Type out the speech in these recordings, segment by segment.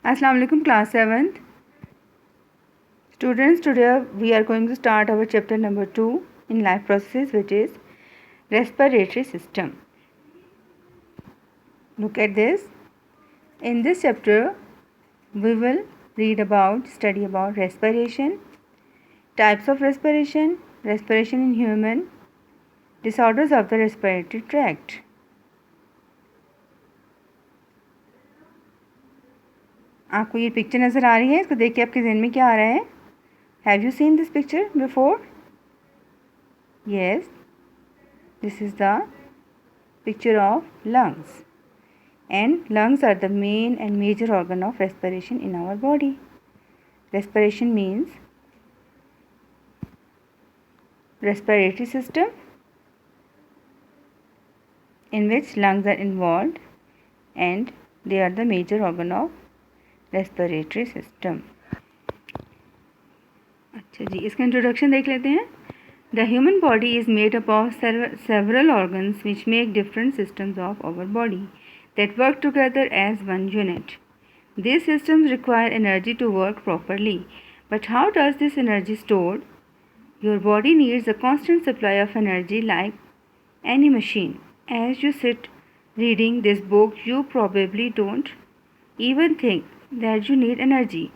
Assalamu alaikum class 7th students. Today we are going to start our chapter number 2 in life processes, which is respiratory system. Look at this. In this chapter we will study about respiration, types of respiration, respiration in human, disorders of the respiratory tract. आपको ये picture नज़र आ रही है? इसको देख के आपके जहन में क्या आ रहा है? Have you seen this picture before? Yes, this is the picture of lungs, and lungs are the main and major organ of respiration in our body. Respiration means respiratory system in which lungs are involved, and they are the major organ of respiratory system. अच्छा जी, इसका introduction देख लेते हैं. The human body is made up of several organs which make different systems of our body that work together as one unit. These systems require energy to work properly. But how does this energy stored? Your body needs a constant supply of energy like any machine. As you sit reading this book, you probably don't even think that you need energy.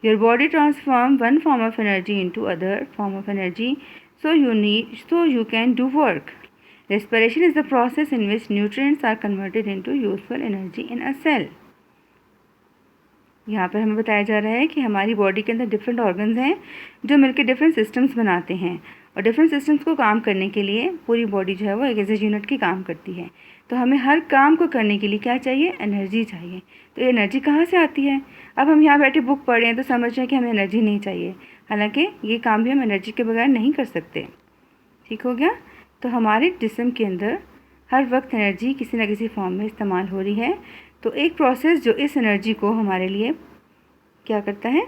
Your body transforms one form of energy into other form of energy so you can do work. Respiration is the process in which nutrients are converted into useful energy in a cell. यहाँ पर हमें बताया जा रहा है कि हमारी body के अंदर डिफरेंट ऑर्गन्स हैं जो मिलकर डिफरेंट सिस्टम्स बनाते हैं, और डिफरेंट सिस्टम्स को काम करने के लिए पूरी बॉडी जो है वो एक एज ए यूनिट की काम करती है. तो हमें हर काम को करने के लिए क्या चाहिए? एनर्जी चाहिए. तो ये एनर्जी कहाँ से आती है? अब हम यहाँ बैठे बुक पढ़ रहे हैं तो समझ रहे हैं कि हमें एनर्जी नहीं चाहिए, हालांकि ये काम भी हम एनर्जी के बगैर नहीं कर सकते. ठीक हो गया? तो हमारे जिस्म के अंदर हर वक्त एनर्जी किसी न किसी फॉर्म में इस्तेमाल हो रही है. तो एक प्रोसेस जो इस एनर्जी को हमारे लिए क्या करता है,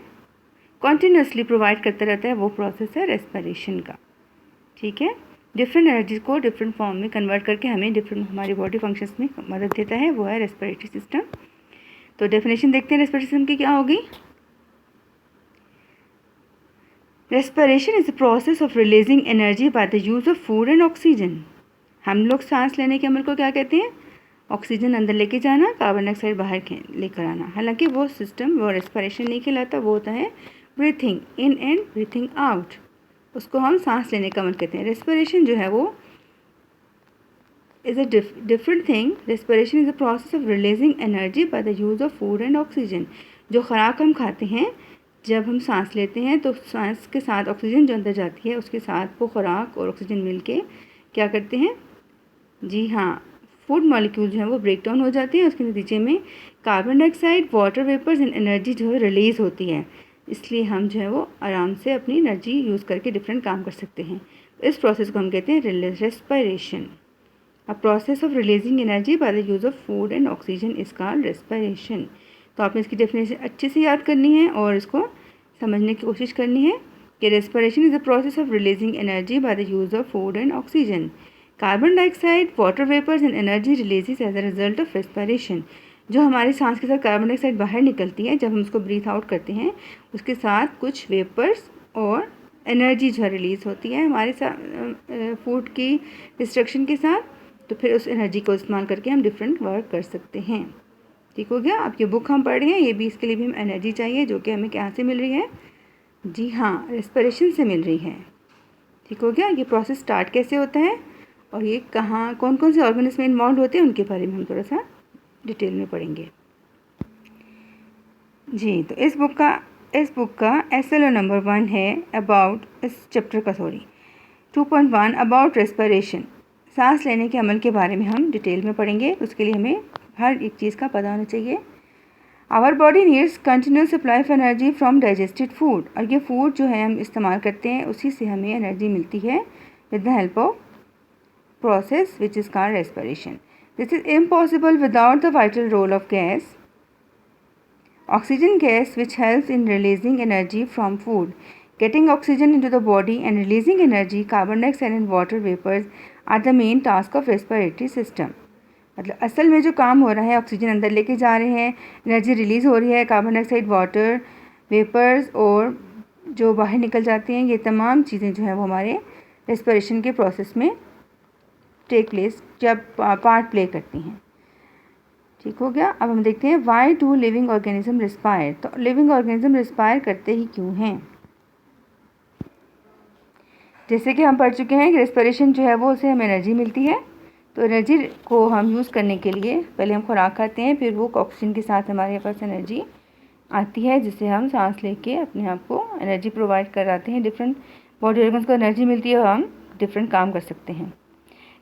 कॉन्टीन्यूसली प्रोवाइड करता रहता है, वो प्रोसेस है रेस्पिरेशन का. ठीक है? डिफरेंट एनर्जी को डिफरेंट फॉर्म में कन्वर्ट करके हमें डिफरेंट हमारी बॉडी फंक्शंस में मदद देता है, वो है रेस्पिरेटरी सिस्टम. तो डेफिनेशन देखते हैं रेस्पिरेटरी सिस्टम की क्या होगी. Respiration is the process of releasing energy by the use of food and oxygen. हम लोग सांस लेने के अमल को क्या कहते हैं? ऑक्सीजन अंदर लेके जाना, कार्बन डाइऑक्साइड बाहर लेकर आना. हालांकि वो सिस्टम वो रेस्पिरेशन नहीं कहलाता, वो होता है breathing in and breathing out. उसको हम सांस लेने का अमल कहते हैं. रेस्पिरेशन जो है वो is a different thing. Respiration is a process of releasing energy by the use of food and oxygen. जो खुराक हम खाते हैं, जब हम सांस लेते हैं तो सांस के साथ ऑक्सीजन जो अंदर जाती है उसके साथ वो खुराक और ऑक्सीजन मिलके क्या करते हैं? जी हाँ, फूड मॉलिक्यूल जो है वो ब्रेक डाउन हो जाते हैं. उसके नतीजे में carbon dioxide, water vapours and energy जो है रिलीज़ होती है. इसलिए हम जो है वो आराम से अपनी एनर्जी यूज़ करके डिफरेंट काम कर सकते हैं. इस प्रोसेस को हम कहते हैं respiration. A process of releasing energy by the use of food and oxygen is called respiration. तो आपने इसकी डेफिनेशन अच्छे से याद करनी है और इसको समझने की कोशिश करनी है कि respiration is the process of releasing energy by the use of food and oxygen. Carbon dioxide, water vapours and energy releases as a result of respiration. जो हमारी सांस के साथ कार्बन डाइऑक्साइड बाहर निकलती है जब हम उसको ब्रीथ आउट करते हैं, उसके साथ कुछ वेपर्स और एनर्जी जो रिलीज़ होती है हमारे साथ फूड की डिस्ट्रक्शन के साथ. तो फिर उस एनर्जी को इस्तेमाल करके हम डिफरेंट वर्क कर सकते हैं. ठीक हो गया? अब ये बुक हम पढ़ रहे हैं, ये भी इसके लिए भी हम एनर्जी चाहिए जो कि हमें कहाँ से मिल रही है? जी हाँ, रेस्पिरेशन से मिल रही है. ठीक हो गया? ये प्रोसेस स्टार्ट कैसे होता है और ये कहाँ कौन कौन से ऑर्गन इसमें इन्वॉल्व होते हैं उनके बारे में हम थोड़ा सा डिटेल में पढ़ेंगे. जी, तो इस बुक का SLO नंबर 1 है अबाउट, इस चैप्टर का 2.1 अबाउट रेस्पिरेशन. सांस लेने के अमल के बारे में हम डिटेल में पढ़ेंगे. उसके लिए हमें हर एक चीज़ का पता होना चाहिए. Our body needs continuous supply of energy from digested food. और ये फूड जो है हम इस्तेमाल करते हैं उसी से हमें एनर्जी मिलती है with the help of process which is called respiration. This is impossible without the vital role of gas, oxygen gas, which helps in releasing energy from food. Getting oxygen into the body and releasing energy, carbon dioxide and water vapors are the main task of respiratory system. मतलब असल में जो काम हो रहा है, oxygen अंदर लेके जा रहे हैं, एनर्जी रिलीज़ हो रही है, कार्बन डाइऑक्साइड, वाटर वेपर्स और जो बाहर निकल जाते हैं, ये तमाम चीज़ें जो हैं वो हमारे रेस्पिरेशन के प्रोसेस में टेक प्लेस जब पार्ट प्ले करती हैं। ठीक हो गया। अब हम देखते हैं why do living organism respire. तो लिविंग ऑर्गेनिज्म रिस्पायर करते ही क्यों हैं? जैसे कि हम पढ़ चुके हैं कि रेस्पिरेशन जो है वो उससे हमें एनर्जी मिलती है। तो एनर्जी को हम यूज़ करने के लिए पहले हम खुराक खाते हैं, फिर वो ऑक्सीजन के साथ हमारे पास एनर्जी आती है, जिससे हम सांस लेके अपने आप को एनर्जी प्रोवाइड कराते हैं। डिफरेंट बॉडी ऑर्गन्स को एनर्जी मिलती है और हम डिफरेंट काम कर सकते हैं।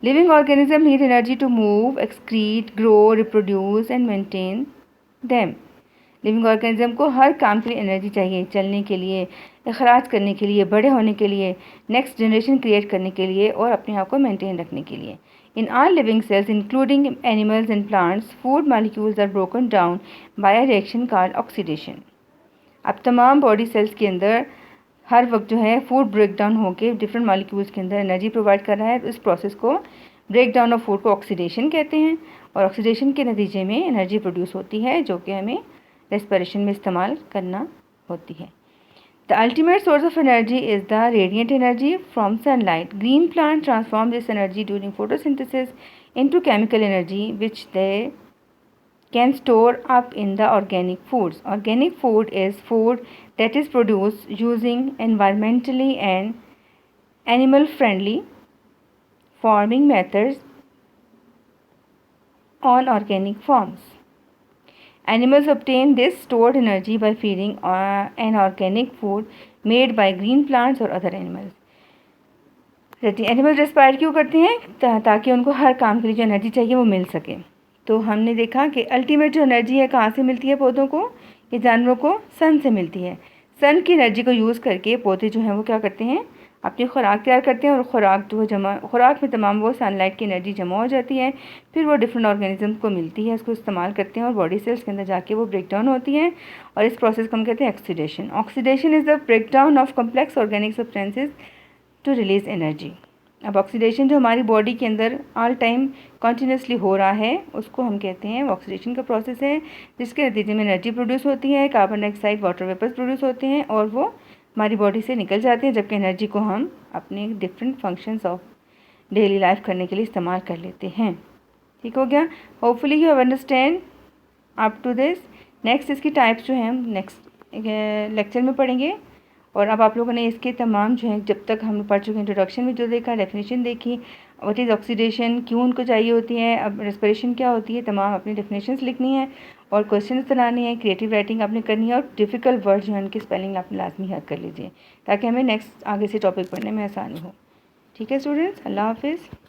Living organism need energy to move, excrete, grow, reproduce and maintain them. Living organism को हर काम के लिए एनर्जी चाहिए, चलने के लिए, अखराज करने के लिए, बड़े होने के लिए, नेक्स्ट जनरेशन क्रिएट करने के लिए और अपने आप को मेंटेन रखने के लिए। In all living cells including animals and plants, food molecules are broken down by a reaction called oxidation. अब तमाम बॉडी सेल्स के अंदर हर वक्त जो है फूड ब्रेक डाउन होकर डिफरेंट मॉलिक्यूल्स के अंदर एनर्जी प्रोवाइड कर रहा है। तो इस प्रोसेस को ब्रेक डाउन ऑफ फूड को ऑक्सीडेशन कहते हैं और ऑक्सीडेशन के नतीजे में एनर्जी प्रोड्यूस होती है, जो कि हमें रेस्पिरेशन में इस्तेमाल करना होती है। The ultimate source of energy is the radiant energy from sunlight. Green plant transform this energy during photosynthesis into chemical energy which they can store up in the organic foods. Organic food is food that is produced using environmentally and animal friendly farming methods on organic farms. Animals obtain this stored energy by feeding an organic food made by green plants or other animals. Animal respire क्यों करते हैं? ताकि उनको हर काम के लिए जो energy चाहिए वो मिल सके। तो हमने देखा कि अल्टीमेट जो एनर्जी है कहाँ से मिलती है पौधों को? ये जानवरों को सन से मिलती है। सन की एनर्जी को यूज़ करके पौधे जो हैं वो क्या करते हैं? अपनी खुराक तैयार करते हैं और खुराक में तमाम वो सनलाइट की एनर्जी जमा हो जाती है, फिर वो डिफरेंट ऑर्गेनिज्म को मिलती है, उसको इस्तेमाल करते हैं और बॉडी सेल्स के अंदर जाके वो ब्रेक डाउन होती है और इस प्रोसेस को हम कहते हैं oxidation. Oxidation is the break down of complex organic substances to release energy. अब ऑक्सीडेशन जो हमारी बॉडी के अंदर ऑल टाइम कॉन्टीन्यूसली हो रहा है उसको हम कहते हैं ऑक्सीडेशन का प्रोसेस है, जिसके नतीजे में एनर्जी प्रोड्यूस होती है, carbon dioxide, water vapours produce होते हैं और वो हमारी बॉडी से निकल जाते हैं, जबकि एनर्जी को हम अपने different functions of daily life करने के लिए इस्तेमाल कर लेते हैं। ठीक हो गया। Hopefully you have understand up to this. Next इसकी टाइप्स जो हैं हम नेक्स्ट लेक्चर में पढ़ेंगे और अब आप लोगों ने इसके तमाम जो हैं जब तक हम पढ़ चुके इंट्रोडक्शन में जो देखा, डेफिनेशन देखी, व्हाट इज़ ऑक्सीडेशन, क्यों उनको चाहिए होती है, अब रेस्पिरेशन क्या होती है, तमाम अपनी डेफिनेशंस लिखनी है और क्वेश्चंस बनाने हैं, क्रिएटिव राइटिंग आपने करनी है और डिफ़िकल्ट वर्ड जो है उनकी स्पेलिंग आपने लाजमी याद कर लीजिए ताकि हमें नेक्स्ट आगे से टॉपिक पढ़ने में आसानी हो। ठीक है स्टूडेंट्स, अल्लाह हाफिज़।